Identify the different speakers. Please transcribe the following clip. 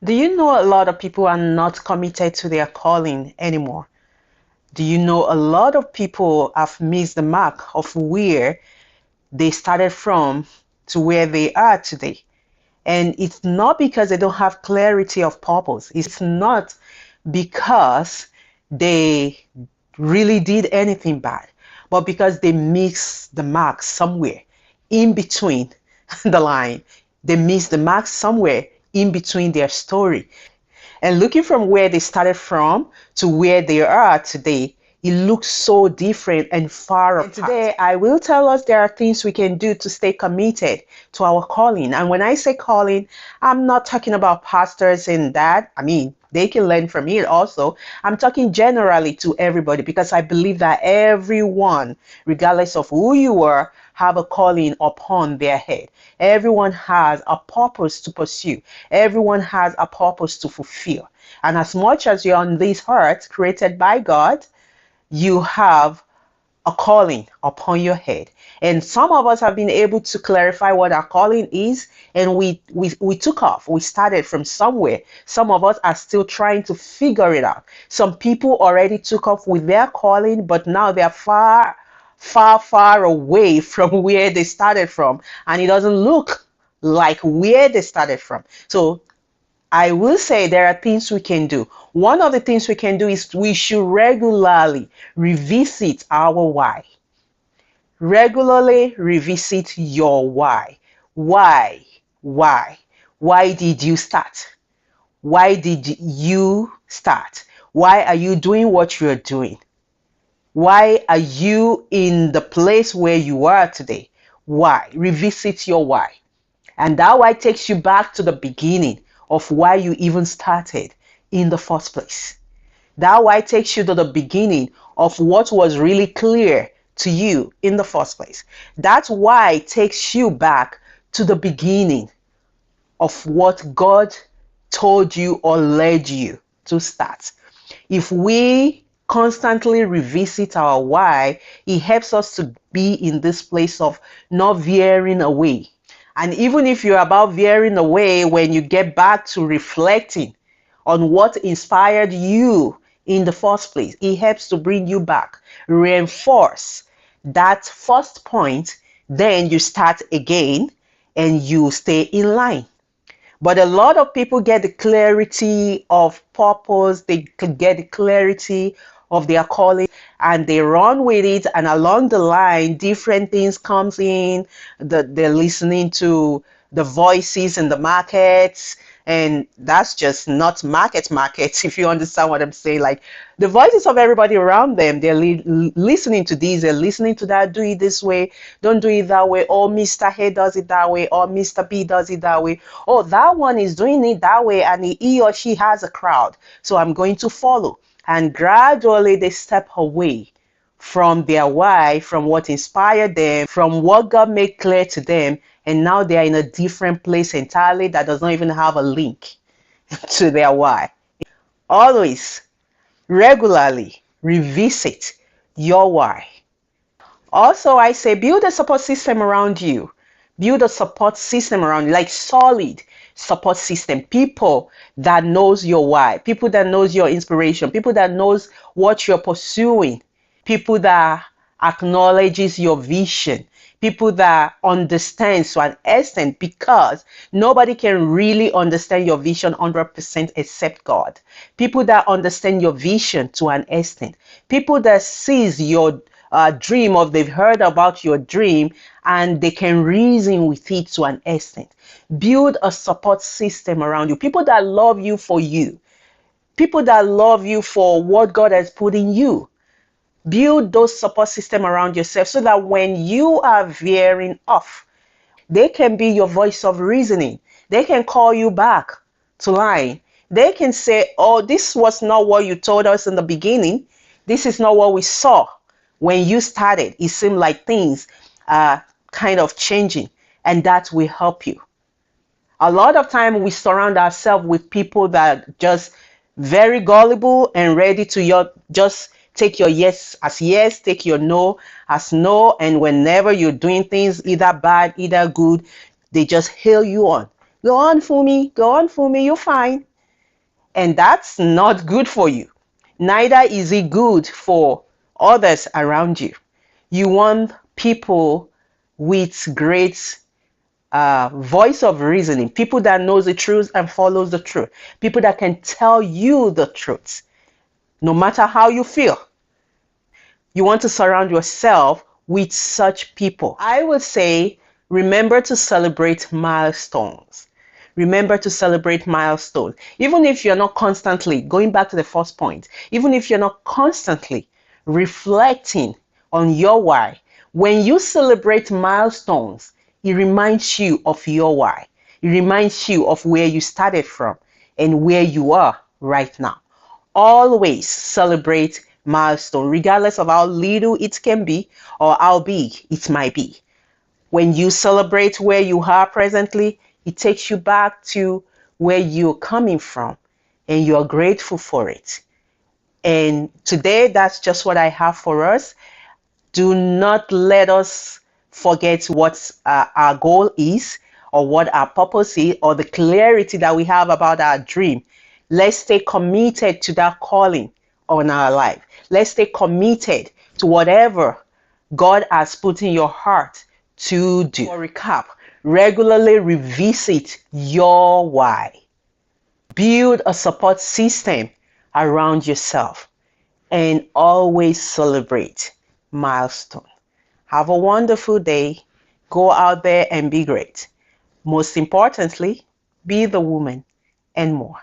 Speaker 1: Do you know a lot of people are not committed to their calling anymore? Do you know a lot of people have missed the mark of where they started from to where they are today? And it's not because they don't have clarity of purpose. It's not because they really did anything bad, but because they missed the mark somewhere in between the line. They missed the mark somewhere in between their story. And looking from where they started from to where they are today, it looks so different and far apart. And today, I will tell us there are things we can do to stay committed to our calling. And when I say calling, I'm not talking about pastors and that. I mean, they can learn from it also. I'm talking generally to everybody because I believe that everyone, regardless of who you are, have a calling upon their head. Everyone has a purpose to pursue. Everyone has a purpose to fulfill. And as much as you're on this earth created by God, you have a calling upon your head. And some of us have been able to clarify what our calling is, and we took off. We started from somewhere. Some of us are still trying to figure it out. Some people already took off with their calling, but now they're far, far, far away from where they started from, and it doesn't look like where they started from. So I will say there are things we can do. One of the things we can do is we should regularly revisit our why. Regularly revisit your why. Why? Why? Why did you start? Why did you start? Why are you doing what you're doing? Why are you in the place where you are today? Why? Revisit your why. And that why takes you back to the beginning of why you even started in the first place. That why takes you to the beginning of what was really clear to you in the first place. That's why takes you back to the beginning of what God told you or led you to start. If we constantly revisit our why, it helps us to be in this place of not veering away. And even if you're about veering away, when you get back to reflecting on what inspired you in the first place, it helps to bring you back, reinforce that first point, then you start again and you stay in line. But a lot of people get the clarity of purpose, they could get the clarity of their calling, and they run with it, and along the line different things comes in. They're listening to the voices in the markets, and that's just not markets if you understand what I'm saying. Like the voices of everybody around them, they're listening to these, they're listening to that. Do it this way, don't do it that way. Oh, Mr. A does it that way, or Mr. B does it that way. Oh, that one is doing it that way, and he or she has a crowd, so I'm going to follow. And gradually they step away from their why, from what inspired them, from what God made clear to them, and now they are in a different place entirely that does not even have a link to their why. Always regularly revisit your why. Also, I say build a support system around you. Build a support system around you, like solid support system. People that knows your why, people that knows your inspiration, people that knows what you're pursuing, people that acknowledges your vision, people that understands to an extent, because nobody can really understand your vision 100% except God. People that understand your vision to an extent, people that sees your dream, or they've heard about your dream and they can reason with it to an extent. Build a support system around you, people that love you for you, people that love you for what God has put in you. Build those support system around yourself so that when you are veering off, they can be your voice of reasoning. They can call you back to line. They can say, oh, this was not what you told us in the beginning. This is not what we saw when you started. It seemed like things are kind of changing, and that will help you. A lot of time we surround ourselves with people that just very gullible and ready to just take your yes as yes, take your no as no, and whenever you're doing things either bad, either good, they just hail you on. Go on, Fumi, you're fine. And that's not good for you. Neither is it good for others around you. You want people with great voice of reasoning, people that knows the truth and follows the truth, people that can tell you the truth, no matter how you feel. You want to surround yourself with such people. I would say, remember to celebrate milestones. Remember to celebrate milestones. Even if you're not constantly, going back to the first point, even if you're not constantly reflecting on your why, when you celebrate milestones, it reminds you of your why. It reminds you of where you started from and where you are right now. Always celebrate milestone, regardless of how little it can be or how big it might be. When you celebrate where you are presently, it takes you back to where you're coming from and you're grateful for it. And today, that's just what I have for us. Do not let us forget what our goal is or what our purpose is or the clarity that we have about our dream. Let's stay committed to that calling on our life. Let's stay committed to whatever God has put in your heart to do. For recap, regularly revisit your why. Build a support system around yourself and always celebrate milestone. Have a wonderful day. Go out there and be great. Most importantly, be the woman and more.